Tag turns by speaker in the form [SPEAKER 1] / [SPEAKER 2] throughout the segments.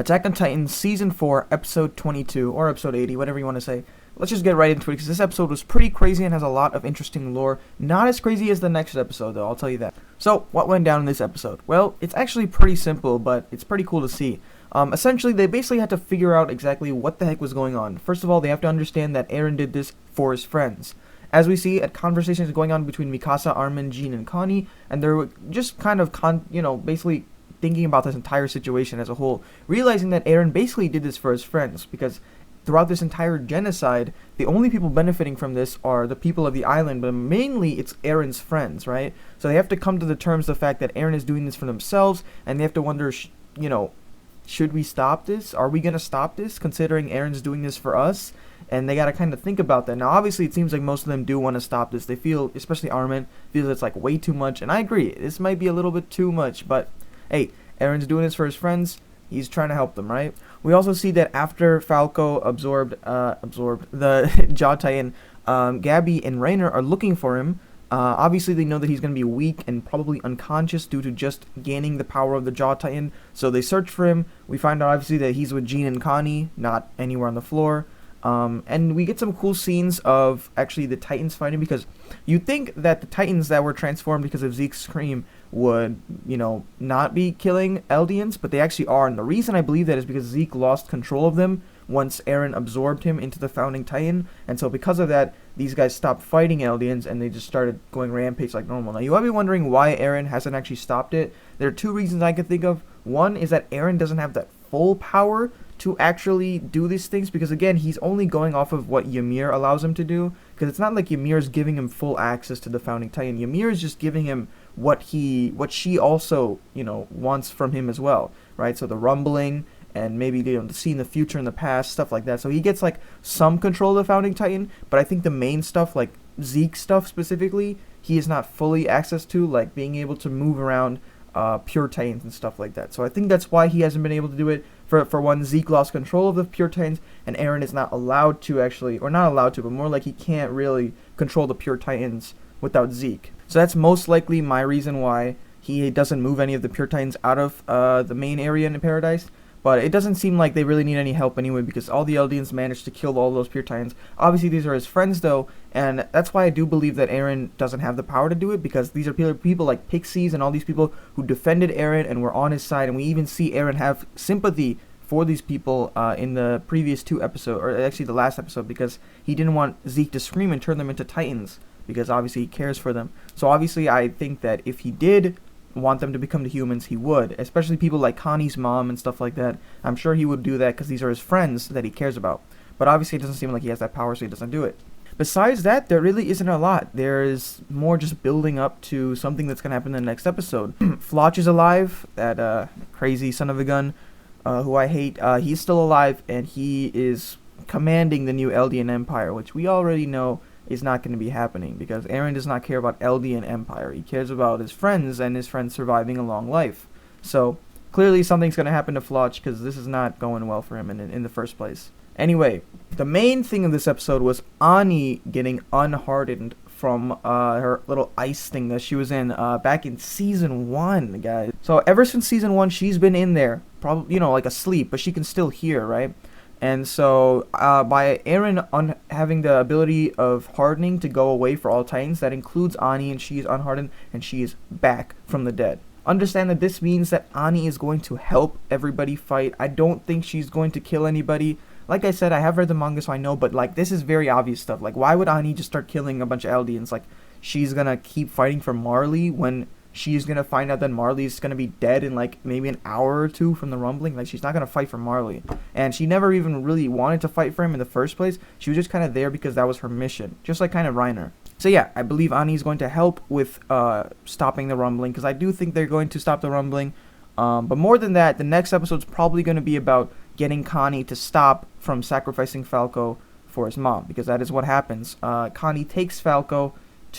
[SPEAKER 1] Attack on Titan Season 4, Episode 22, or Episode 80, whatever you want to say. Let's just get right into it, because this episode was pretty crazy and has a lot of interesting lore. Not as crazy as the next episode, though, I'll tell you that. So, what went down in this episode? Well, it's actually pretty simple, but it's pretty cool to see. Essentially, they basically had to figure out exactly what the heck was going on. First of all, they have to understand that Eren did this for his friends. As we see, at conversations going on between Mikasa, Armin, Jean, and Connie, and they're just kind of, basically thinking about this entire situation as a whole, realizing that Eren basically did this for his friends, because throughout this entire genocide, the only people benefiting from this are the people of the island, but mainly it's Eren's friends, right? So they have to come to the terms of the fact that Eren is doing this for themselves, and they have to wonder, should we stop this? Are we going to stop this, considering Eren's doing this for us? And they got to kind of think about that. Now, obviously, it seems like most of them do want to stop this. They feel, especially Armin, feels it's like way too much. And I agree, this might be a little bit too much. But, hey, Eren's doing this for his friends. He's trying to help them, right? We also see that after Falco absorbed the Jaw Titan, Gabby and Rainer are looking for him. Obviously, they know that he's going to be weak and probably unconscious due to just gaining the power of the Jaw Titan. So they search for him. We find out, obviously, that he's with Jean and Connie, not anywhere on the floor. And we get some cool scenes of actually the Titans fighting, because you'd think that the Titans that were transformed because of Zeke's scream would, not be killing Eldians, but they actually are. And the reason I believe that is because Zeke lost control of them once Eren absorbed him into the founding Titan, and so because of that, these guys stopped fighting Eldians and they just started going rampage like normal. Now, you might be wondering why Eren hasn't actually stopped it. There are two reasons I can think of. One is that Eren doesn't have that full power to actually do these things, because again, he's only going off of what Ymir allows him to do, because it's not like Ymir is giving him full access to the founding Titan. Ymir is just giving him what she also, wants from him as well, right? So the rumbling, and maybe seeing the future and the past, stuff like that. So he gets like some control of the founding Titan, but I think the main stuff, like Zeke stuff specifically, he is not fully access to, like being able to move around pure Titans and stuff like that. So I think that's why he hasn't been able to do it. For one, Zeke lost control of the pure Titans, and Eren is not allowed to actually, or not allowed to, but more like he can't really control the pure Titans without Zeke. So that's most likely my reason why he doesn't move any of the pure Titans out of the main area in Paradise. But it doesn't seem like they really need any help anyway, because all the Eldians managed to kill all those pure Titans. Obviously, these are his friends, though, and that's why I do believe that Eren doesn't have the power to do it, because these are people like Pixies and all these people who defended Eren and were on his side, and we even see Eren have sympathy for these people in the previous two episodes, or actually the last episode, because he didn't want Zeke to scream and turn them into Titans, because obviously he cares for them. So obviously I think that if he did want them to become the humans, he would, especially people like Connie's mom and stuff like that. I'm sure he would do that because these are his friends that he cares about. But obviously it doesn't seem like he has that power, so he doesn't do it. Besides that, there really isn't a lot. There's more just building up to something that's going to happen in the next episode. Floch is alive, that crazy son of a gun, who I hate. He's still alive, and he is commanding the new Eldian Empire, which we already know is not going to be happening, because Eren does not care about Eldian Empire. He cares about his friends and his friends surviving a long life. So clearly something's going to happen to Floch, because this is not going well for him in the first place. Anyway, the main thing of this episode was Ani getting unhardened from her little ice thing that she was in back in season 1, guys. So ever since season 1, she's been in there, probably, like asleep, but she can still hear, right? And so, by Eren having the ability of hardening to go away for all Titans, that includes Ani, and she is unhardened, and she is back from the dead. Understand that this means that Ani is going to help everybody fight. I don't think she's going to kill anybody. Like I said, I have read the manga, so I know, but, this is very obvious stuff. Why would Ani just start killing a bunch of Eldians? She's gonna keep fighting for Marley when she's gonna find out that Marley's gonna be dead in maybe an hour or two from the rumbling. She's not gonna fight for Marley, and she never even really wanted to fight for him in the first place. She was just kind of there because that was her mission, just like kind of Reiner. So yeah, I believe Ani is going to help with stopping the rumbling, because I do think they're going to stop the rumbling. But more than that, the next episode's probably going to be about getting Connie to stop from sacrificing Falco for his mom, because that is what happens. Connie takes Falco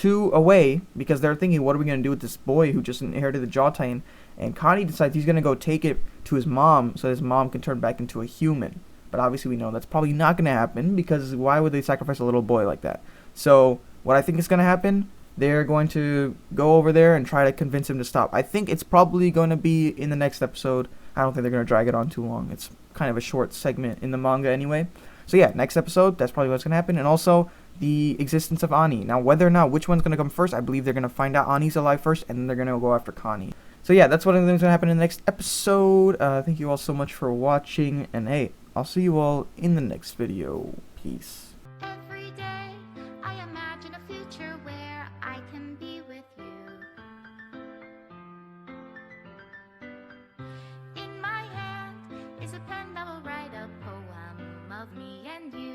[SPEAKER 1] away, because they're thinking, what are we going to do with this boy who just inherited the Jaw Titan? And Connie decides he's going to go take it to his mom so his mom can turn back into a human. But obviously we know that's probably not going to happen, because why would they sacrifice a little boy like that? So what I think is going to happen, they're going to go over there and try to convince him to stop. I think it's probably going to be in the next episode. I don't think they're going to drag it on too long. It's kind of a short segment in the manga anyway. So yeah, next episode, that's probably what's going to happen. And also, the existence of Ani. Now, whether or not which one's going to come first, I believe they're going to find out Ani's alive first, and then they're going to go after Connie. So yeah, that's what I think is going to happen in the next episode. Thank you all so much for watching, and hey, I'll see you all in the next video. Peace.
[SPEAKER 2] Every day, I imagine a future where I can be with you. In my hand is a pen that will write a poem of me and you.